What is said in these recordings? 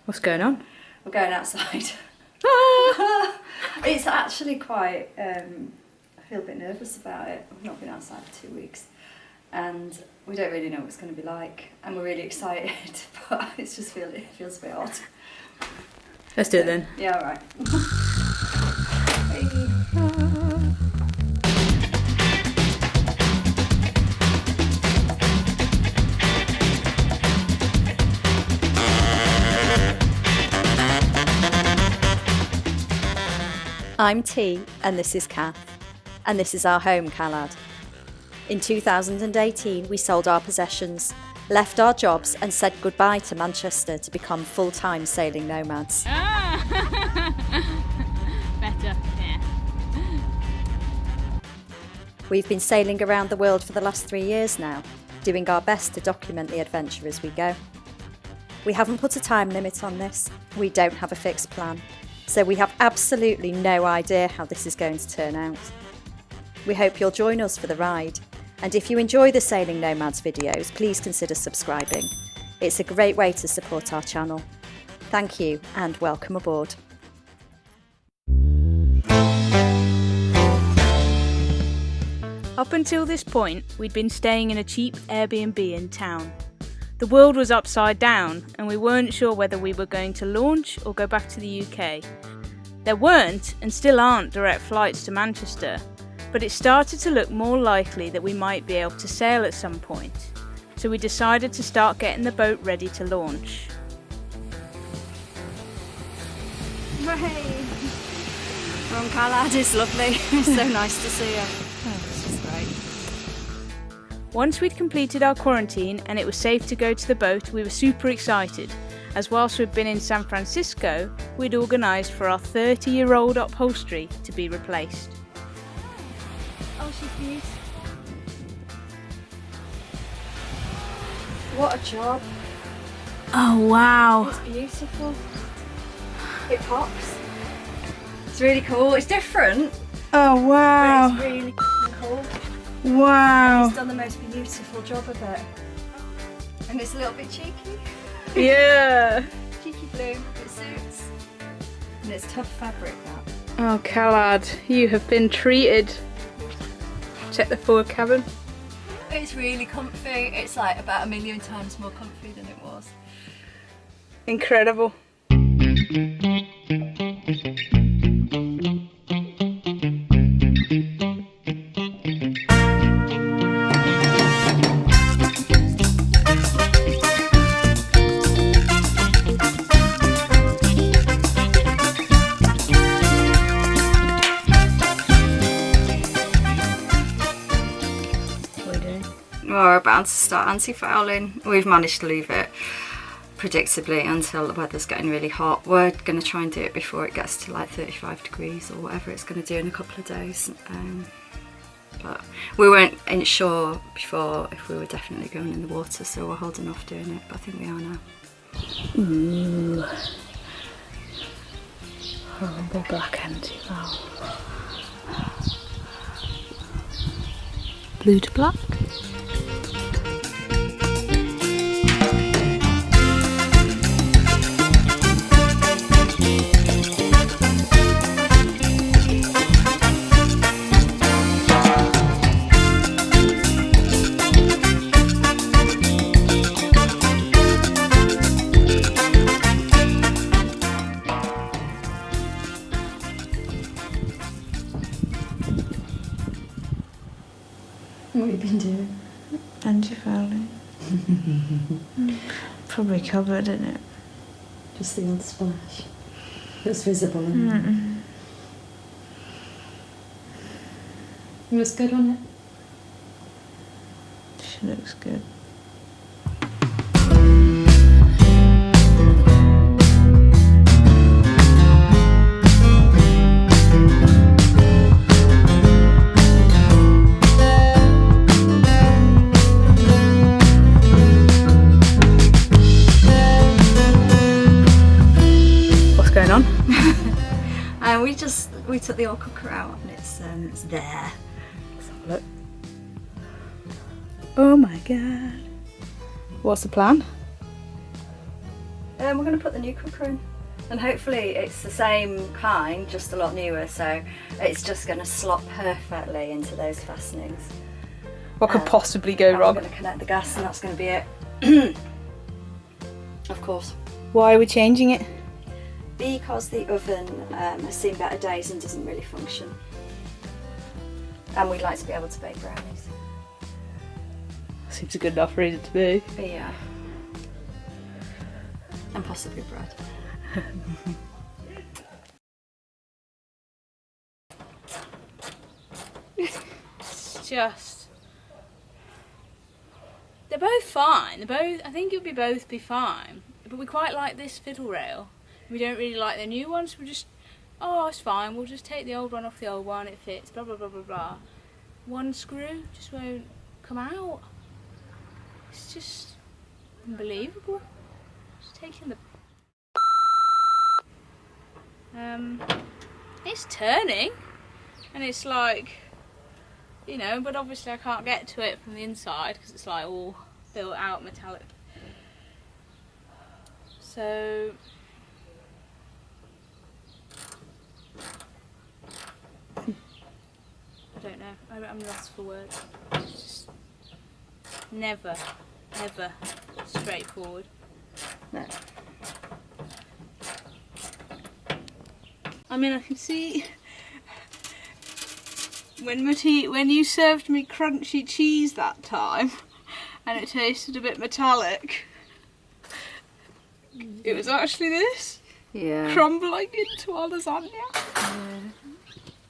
What's going on? We're going outside. It's actually quite, I feel a bit nervous about it. We've not been outside for 2 weeks and we don't really know what it's going to be like, and we're really excited, but it feels a bit odd. Let's do it then. Yeah, alright. I'm T and this is Kath, and this is our home, Caladh. In 2018 we sold our possessions, left our jobs and said goodbye to Manchester to become full-time sailing nomads. Better, yeah. We've been sailing around the world for the last 3 years now, doing our best to document the adventure as we go. We haven't put a time limit on this, we don't have a fixed plan. So we have absolutely no idea how this is going to turn out. We hope you'll join us for the ride, and if you enjoy the Sailing Nomads videos, please consider subscribing. It's a great way to support our channel. Thank you and welcome aboard. Up until this point, we'd been staying in a cheap Airbnb in town. The world was upside down and we weren't sure whether we were going to launch or go back to the UK. There weren't and still aren't direct flights to Manchester, but it started to look more likely that we might be able to sail at some point. So we decided to start getting the boat ready to launch. Hey! We're on Caladh, it's lovely. It's so nice to see you. Oh, this is great. Once we'd completed our quarantine and it was safe to go to the boat, we were super excited, as whilst we'd been in San Francisco, we'd organised for our 30-year-old upholstery to be replaced. Oh, she's beautiful. What a job. Oh wow! It's beautiful. It pops. It's really cool. It's different. Oh wow! But it's really cool. Wow! He's done the most beautiful job of it. And it's a little bit cheeky. Yeah! Cheeky blue, it suits. And it's tough fabric, that. Oh Caladh, you have been treated. Check the forward cabin. It's really comfy. It's like about 1,000,000 times more comfy than it was. Incredible. We're about to start anti-fouling. We've managed to leave it predictably until the weather's getting really hot. We're going to try and do it before it gets to like 35 degrees or whatever it's going to do in a couple of days. But we weren't sure before if we were definitely going in the water, so we're holding off doing it, but I think we are now. Ooh. Horrible black anti-foul. Blue to black. What have you been doing? Anti-fouling. Probably covered in it. Just the odd splash. It's visible. It looks good on it. She looks good. And we took the oil cooker out and it's there. Let's have a look. Oh my god. What's the plan? We're going to put the new cooker in, and hopefully it's the same kind, just a lot newer, so it's just going to slot perfectly into those fastenings. What could possibly go wrong? I'm going to connect the gas and that's going to be it. Of course. Why are we changing it? Because the oven has seen better days and doesn't really function. And we'd like to be able to bake brownies. Seems a good enough reason to be. Yeah. And possibly bread. It's just... They're both fine. I think it'll both be fine. But we quite like this fiddle rail. We don't really like the new ones. We just, oh, it's fine. We'll just take the old one off the old one. It fits. Blah blah blah blah blah. One screw just won't come out. It's just unbelievable. Just taking the. It's turning, and it's like, you know, but obviously I can't get to it from the inside because it's like all built out metallic. So I don't know. I'm lost for words. It's just never, ever straightforward. No. I mean, I can see when you served me crunchy cheese that time, and it tasted a bit metallic. It was actually this. Yeah. Crumbling into our lasagna. Yeah.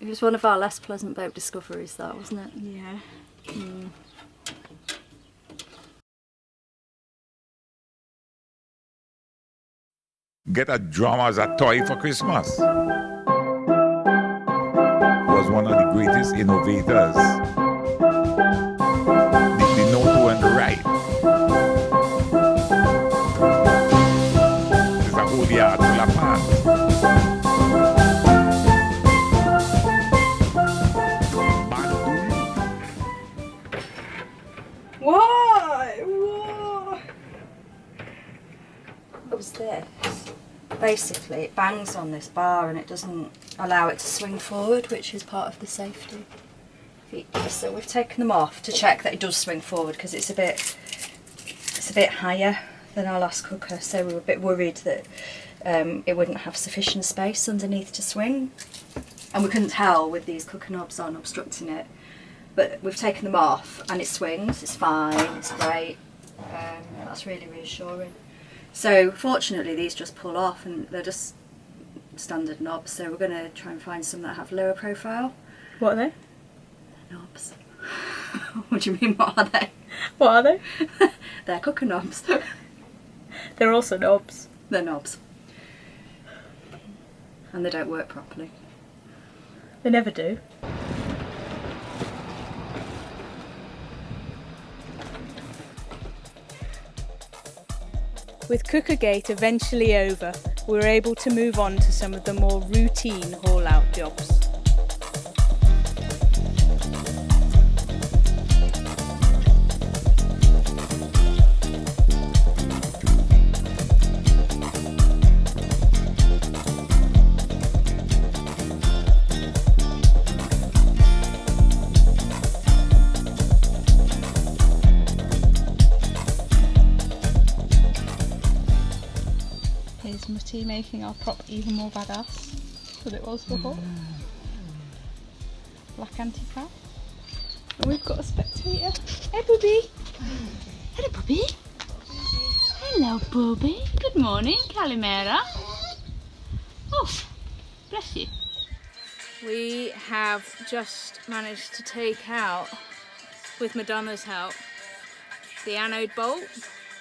It was one of our less pleasant boat discoveries, that, wasn't it? Yeah. Mm. Get a drum as a toy for Christmas. Was one of the greatest innovators. The note to and the right. It's a whole yard full of fans. Why? Why? What was this? Basically, it bangs on this bar and it doesn't allow it to swing forward, which is part of the safety feature. So we've taken them off to check that it does swing forward, because it's a bit higher than our last cooker. So we were a bit worried that it wouldn't have sufficient space underneath to swing, and we couldn't tell with these cooker knobs on obstructing it. But we've taken them off and it swings. It's fine. It's great. That's really reassuring. So fortunately these just pull off and they're just standard knobs, so we're going to try and find some that have lower profile. What are they? Knobs. What do you mean, what are they? What are they? They're cooker knobs. They're also knobs. They're knobs. And they don't work properly. They never do. With Cookergate eventually over, we were able to move on to some of the more routine haul-out jobs. Here's Mutty making our prop even more badass than it was before. Black anti-cap. And we've got a spectator. Hey Bubby! Hello Bubby! Hello Bubby! Good morning, Calimera! Oh, bless you. We have just managed to take out, with Madonna's help, the anode bolt.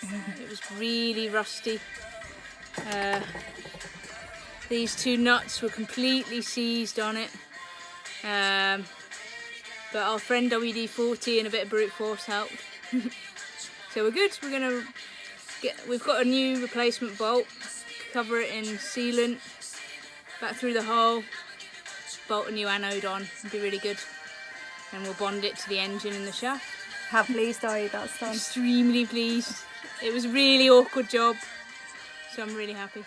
It was really rusty. These two nuts were completely seized on it, but our friend WD-40 and a bit of brute force helped. So we're good. We've got a new replacement bolt, cover it in sealant, back through the hole, bolt a new anode on, it'll be really good, and we'll bond it to the engine and the shaft. How pleased are you that's done? Extremely pleased. It was a really awkward job. so I'm really happy.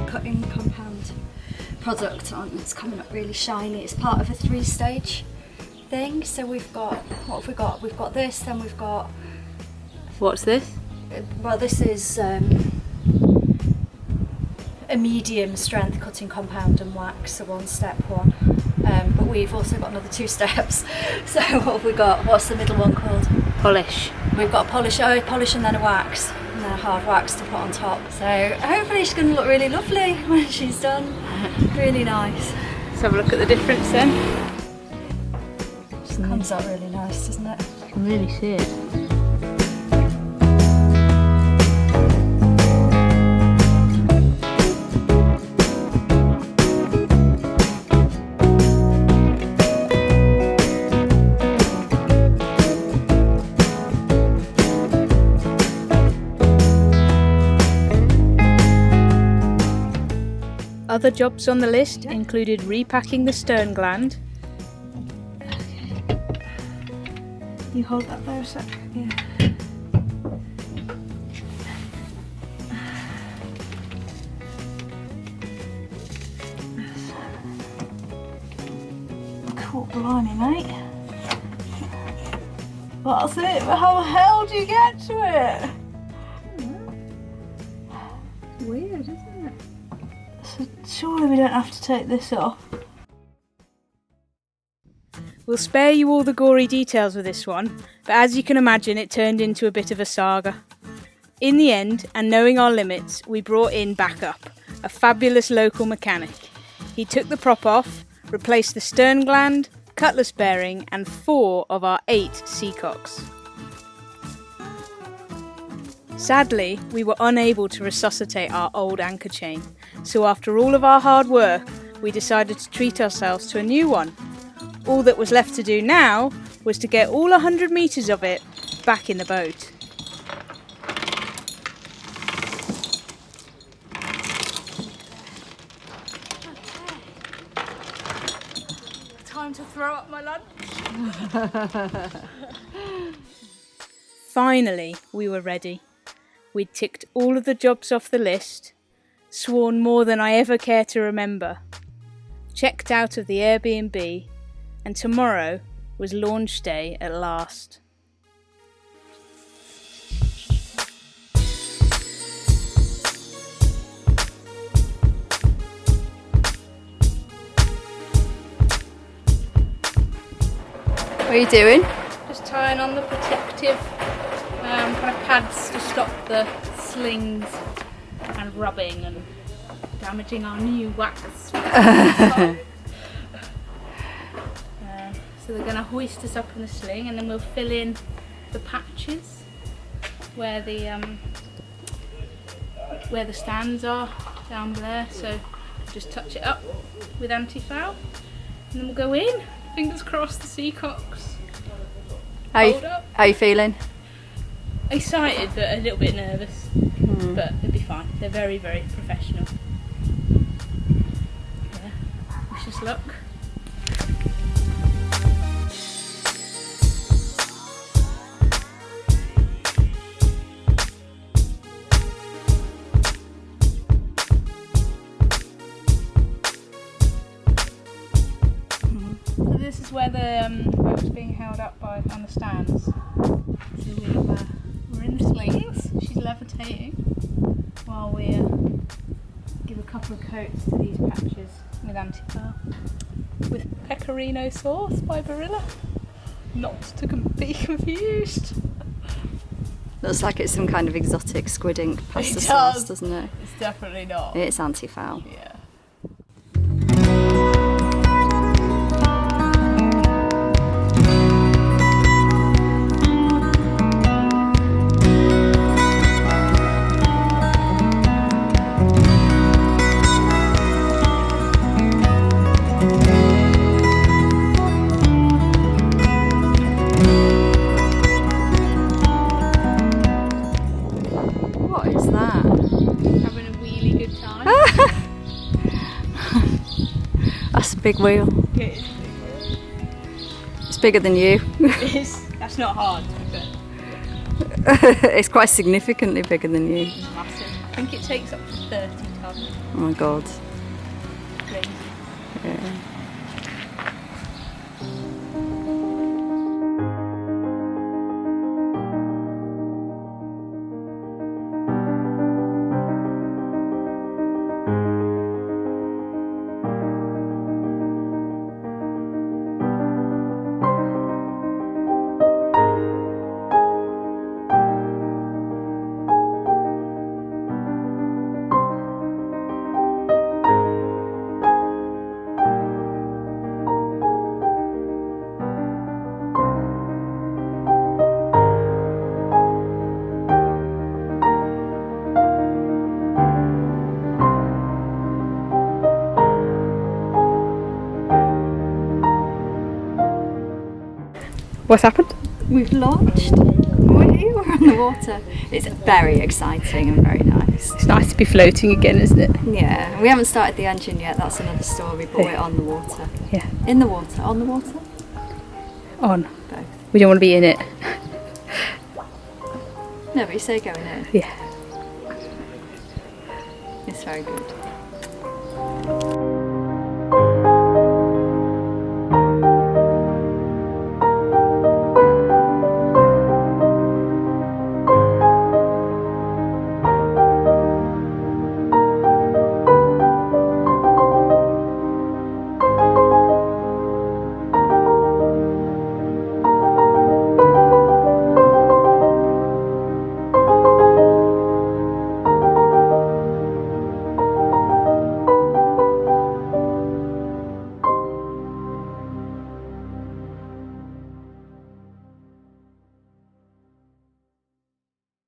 Cutting compound product on. It's coming up really shiny. It's part of a 3-stage thing. So we've got, what have we got? We've got this, then we've got... What's this? Well, this is a medium strength cutting compound and wax, so on step 1. But we've also got another 2 steps. So what have we got? What's the middle one called? Polish. We've got a polish and then a wax, and then a hard wax to put on top. So hopefully she's going to look really lovely when she's done. Really nice. Let's have a look at the difference then. It comes out really nice, doesn't it? I can really see it. Other jobs on the list included repacking the stern gland. You hold that there a sec. Yeah. Cool, blimey, mate. That's it, but how the hell do you get to it? Weird, isn't it? So surely we don't have to take this off. We'll spare you all the gory details with this one, but as you can imagine, it turned into a bit of a saga. In the end, and knowing our limits, we brought in backup, a fabulous local mechanic. He took the prop off, replaced the stern gland, cutlass bearing, and 4 of our 8 seacocks. Sadly, we were unable to resuscitate our old anchor chain, so after all of our hard work, we decided to treat ourselves to a new one. All that was left to do now was to get all 100 metres of it back in the boat. Time to throw up my lunch. Finally, we were ready. We'd ticked all of the jobs off the list, sworn more than I ever care to remember, checked out of the Airbnb, and tomorrow was launch day at last. What are you doing? Just tying on the protective kind of pads to stop the slings and rubbing and damaging our new wax. So they're going to hoist us up in the sling, and then we'll fill in the patches where the stands are down there. So just touch it up with anti-foul, and then we'll go in. Fingers crossed, the seacocks. How you feeling? Excited, but a little bit nervous. But it'll be fine. They're very, very professional. Yeah. Wish us luck. So this is where the boat's being held up by on the stands. So we're in the slings. She's levitating while we give a couple of coats to these patches with anti-foul. With pecorino sauce by Barilla. Not to be confused. Looks like it's some kind of exotic squid ink pasta It sauce, does. doesn't it? It's definitely not. It's anti-foul. Yeah. big wheel. It is. It's bigger than you. It is. That's not hard, but It's quite significantly bigger than you. it's massive. I think it takes up to 30 tons. Oh my god. Crazy. Yeah. What's happened? We've launched. We're on the water. It's very exciting and very nice. It's nice to be floating again, isn't it? Yeah, we haven't started the engine yet, that's another story, but we're on the water. Yeah. In the water, on the water? On. Both. We don't want to be in it. No, but you say going in. Yeah. It's very good.